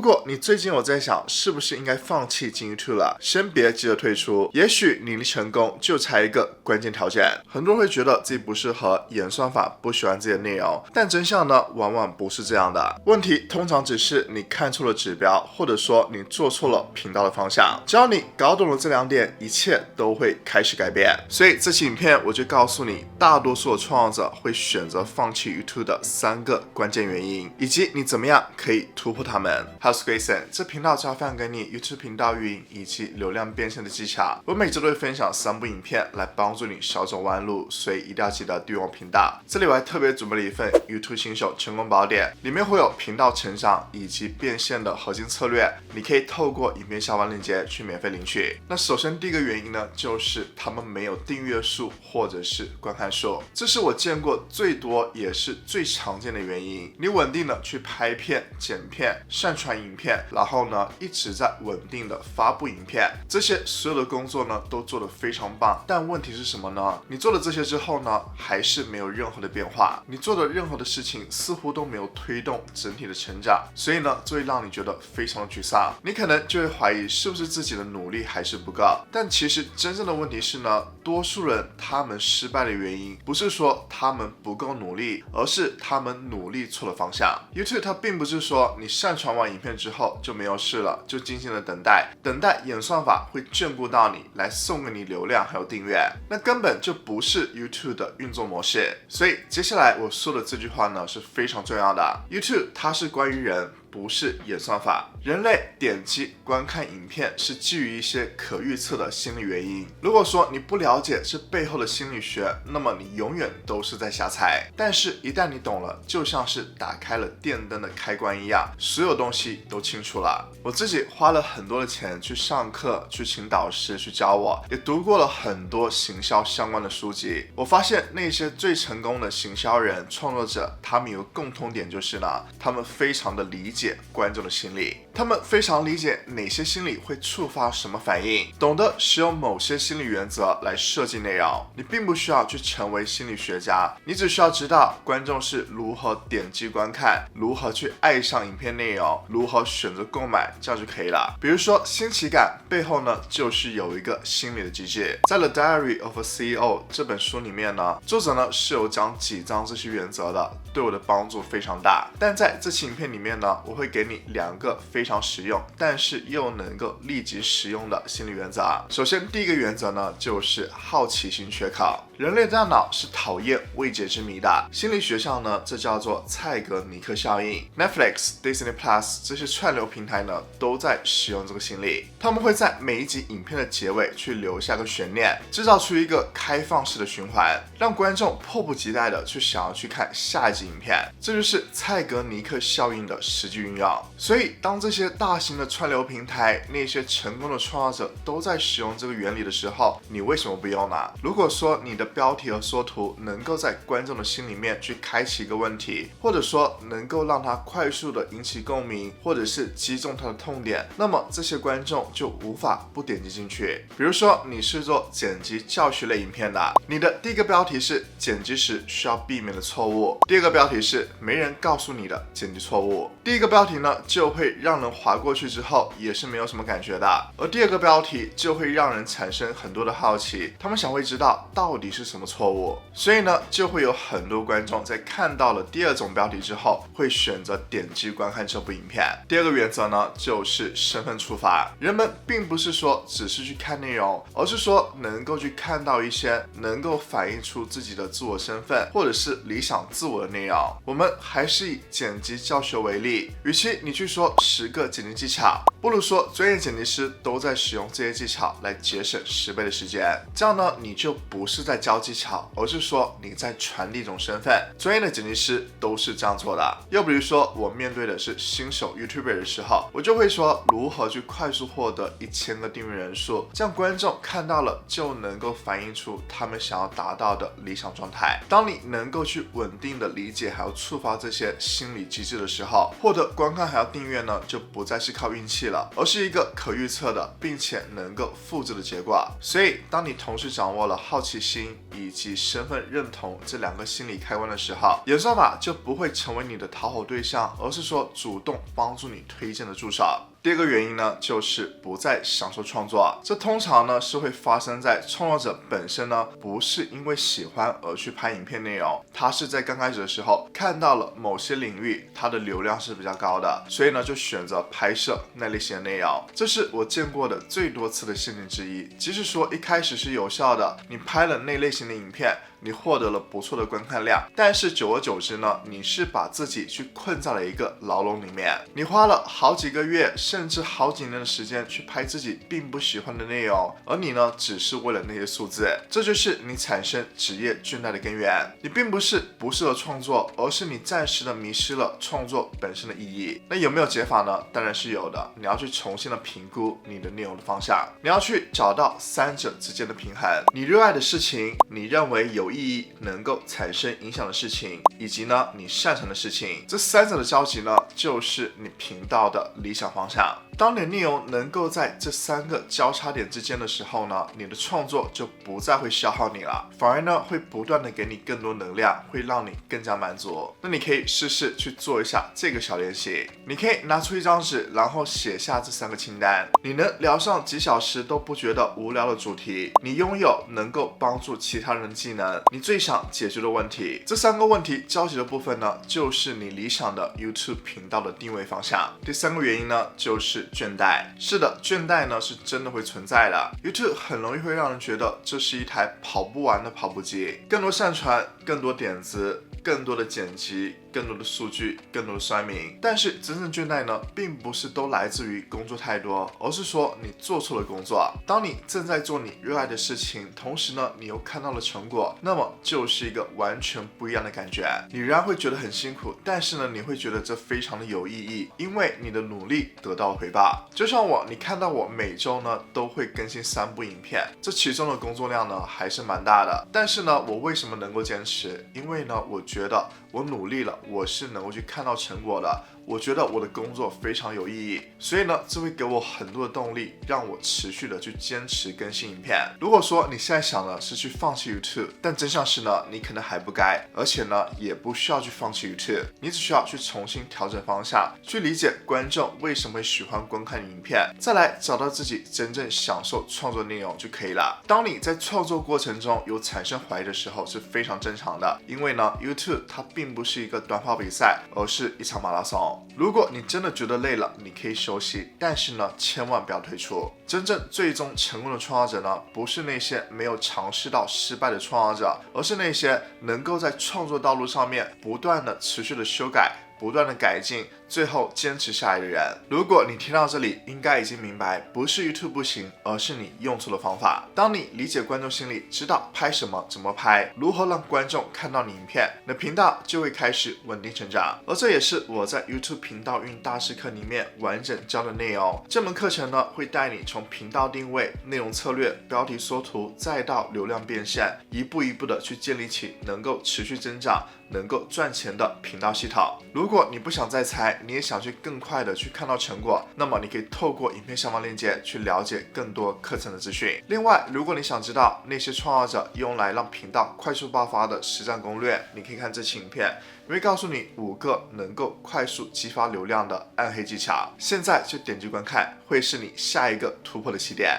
果你最近有在想是不是应该放弃进 YouTube 了，先别急着退出，也许你离成功就差一个关键条件。很多人会觉得自己不适合，演算法不喜欢自己的内容，但真相呢，往往不是这样的。问题通常只是你看错了指标，或者说你做错了频道的方向。只要你搞懂了这2点，一切都会开始改变。所以这期影片我就告诉你，大多数的创作者会选择放弃 YouTube 的3个关键原因，以及你怎么样可以突破它们。Hello Grayson， 这频道将分享给你 YouTube 频道运营以及流量变现的技巧。我每周都会分享3部影片来帮助你少走弯路，所以一定要记得订阅我频道。这里我还特别准备了一份 YouTube 新手成功宝典，里面会有频道成长以及变现的核心策略，你可以透过影片下方链接去免费领取。那首先第一个原因呢，就是他们没有订阅数或者是观看数，这是我见过最多也是最常见的原因。你稳定的去拍片、剪片、上传影片，然后呢一直在稳定的发布影片，这些所有的工作呢都做得非常棒。但问题是什么呢？你做了这些之后呢，还是没有任何的变化，你做的任何的事情似乎都没有推动整体的成长，所以呢，这会让你觉得非常的沮丧。你可能就会怀疑是不是自己的努力还是不够。但其实真正的问题是呢，多数人他们失败的原因不是说他们不够努力，而是他们努力错了方向。YouTube 它并不是说你上传完影片之后就没有事了，就静静的等待演算法会眷顾到你，来送给你流量还有订阅，那根本就不是 YouTube 的运作模式。所以接下来我说的这句话呢是非常重要的。YouTube 它是关于人，不是演算法。人类点击观看影片是基于一些可预测的心理原因。如果说你不了解这背后的心理学，那么你永远都是在瞎猜。但是一旦你懂了，就像是打开了电灯的开关一样，所有东西都清楚了。我自己花了很多的钱去上课，去请导师去教我，也读过了很多行销相关的书籍。我发现那些最成功的行销人、创作者，他们有个共通点，就是呢，他们非常的理解观众的心理，他们非常理解哪些心理会触发什么反应，懂得使用某些心理原则来设计内容。你并不需要去成为心理学家，你只需要知道观众是如何点击观看，如何去爱上影片内容，如何选择购买，这样就可以了。比如说新奇感背后呢，就是有一个心理的机制。在 The Diary of a CEO 这本书里面呢，作者呢是有讲几章这些原则的，对我的帮助非常大。但在这期影片里面呢，我会给你2个非常实用，但是又能够立即使用的心理原则。首先第一个原则呢，就是好奇心缺口。人类大脑是讨厌未解之谜的，心理学上呢，这叫做蔡格尼克效应。Netflix、Disney Plus 这些串流平台呢，都在使用这个心理。他们会在每一集影片的结尾去留下个悬念，制造出一个开放式的循环，让观众迫不及待的去想要去看下一集影片。这就是蔡格尼克效应的实际运用。所以当这些大型的串流平台，那些成功的创作者都在使用这个原理的时候，你为什么不用呢？如果说你的标题和缩图能够在观众的心里面去开启一个问题，或者说能够让他快速的引起共鸣，或者是击中他的痛点，那么这些观众就无法不点击进去。比如说你是做剪辑教学类影片的，你的第一个标题是剪辑时需要避免的错误，第二个标题是没人告诉你的剪辑错误。第一个标题呢，就会让人滑过去之后也是没有什么感觉的，而第二个标题就会让人产生很多的好奇，他们想会知道到底是什么错误。所以呢，就会有很多观众在看到了第2种标题之后，会选择点击观看这部影片。第2个原则呢，就是身份出发。人们并不是说只是去看内容，而是说能够去看到一些能够反映出自己的自我身份或者是理想自我的内容。我们还是以剪辑教学为例，与其你去说10个剪辑技巧，不如说专业剪辑师都在使用这些技巧来节省10倍的时间。这样呢，你就不是在教技巧，而是说你在传递一种身份。专业的剪辑师都是这样做的。又比如说我面对的是新手 YouTuber 的时候，我就会说如何去快速获得1000个订阅人数，这样观众看到了就能够反映出他们想要达到的理想状态。当你能够去稳定的理解还有触发这些心理机制的时候，获得观看还有订阅呢，就不再是靠运气了，而是一个可预测的并且能够复制的结果。所以当你同时掌握了好奇心以及身份认同这2个心理开关的时候，演算法就不会成为你的讨好对象，而是说主动帮助你推荐的助手。第二个原因呢，就是不再享受创作。这通常呢是会发生在创作者本身呢不是因为喜欢而去拍影片内容，他是在刚开始的时候看到了某些领域它的流量是比较高的，所以呢就选择拍摄那类型的内容。这是我见过的最多次的陷阱之一。即使说一开始是有效的，你拍了那类型的影片，你获得了不错的观看量，但是久而久之呢，你是把自己去困在了一个牢笼里面。你花了好几个月甚至好几年的时间去拍自己并不喜欢的内容，而你呢只是为了那些数字，这就是你产生职业倦怠的根源。你并不是不适合创作，而是你暂时的迷失了创作本身的意义。那有没有解法呢？当然是有的。你要去重新的评估你的内容的方向，你要去找到三者之间的平衡。你热爱的事情，你认为有意义能够产生影响的事情，以及呢你擅长的事情，这三者的交集呢就是你频道的理想方向。当你的内容能够在这3个交叉点之间的时候呢，你的创作就不再会消耗你了，反而呢会不断的给你更多能量，会让你更加满足。那你可以试试去做一下这个小练习，你可以拿出一张纸，然后写下这3个清单，你能聊上几小时都不觉得无聊的主题，你拥有能够帮助其他人的技能，你最想解决的问题。这3个问题交集的部分呢，就是你理想的 YouTube 频道的定位方向。第3个原因呢，就是倦怠。是的，倦怠呢是真的会存在的。YouTube 很容易会让人觉得这是一台跑不完的跑步机，更多上传，更多点子，更多的剪辑，更多的数据，更多的酸民。但是真正倦怠呢，并不是都来自于工作太多，而是说你做错了工作。当你正在做你热爱的事情，同时呢你又看到了成果，那么就是一个完全不一样的感觉。你仍然会觉得很辛苦，但是呢你会觉得这非常的有意义，因为你的努力得到了回报。就像我，你看到我每周呢都会更新3部影片，这其中的工作量呢还是蛮大的，但是呢我为什么能够坚持？因为呢我觉得我努力了，我是能够去看到成果的，我觉得我的工作非常有意义，所以呢这会给我很多的动力，让我持续的去坚持更新影片。如果说你现在想的是去放弃 YouTube， 但真相是呢你可能还不该，而且呢也不需要去放弃 YouTube， 你只需要去重新调整方向，去理解观众为什么会喜欢观看影片，再来找到自己真正享受创作内容就可以了。当你在创作过程中有产生怀疑的时候是非常正常的，因为呢 YouTube 它并不是一个短跑比赛，而是一场马拉松。如果你真的觉得累了，你可以休息，但是呢千万不要退出。真正最终成功的创造者呢，不是那些没有尝试到失败的创造者，而是那些能够在创作道路上面不断的持续的修改，不断的改进，最后坚持下来的人。如果你听到这里，应该已经明白，不是 YouTube 不行，而是你用错了方法。当你理解观众心理，知道拍什么，怎么拍，如何让观众看到你影片，你的频道就会开始稳定成长。而这也是我在 YouTube 频道运营大师课里面完整教的内容。这门课程呢，会带你从频道定位、内容策略、标题缩图，再到流量变现，一步一步的去建立起能够持续增长、能够赚钱的频道系统。如果你不想再猜，你也想去更快的去看到成果，那么你可以透过影片下方链接去了解更多课程的资讯。另外，如果你想知道那些创造者用来让频道快速爆发的实战攻略，你可以看这期影片，我会告诉你5个能够快速激发流量的暗黑技巧。现在就点击观看，会是你下一个突破的起点。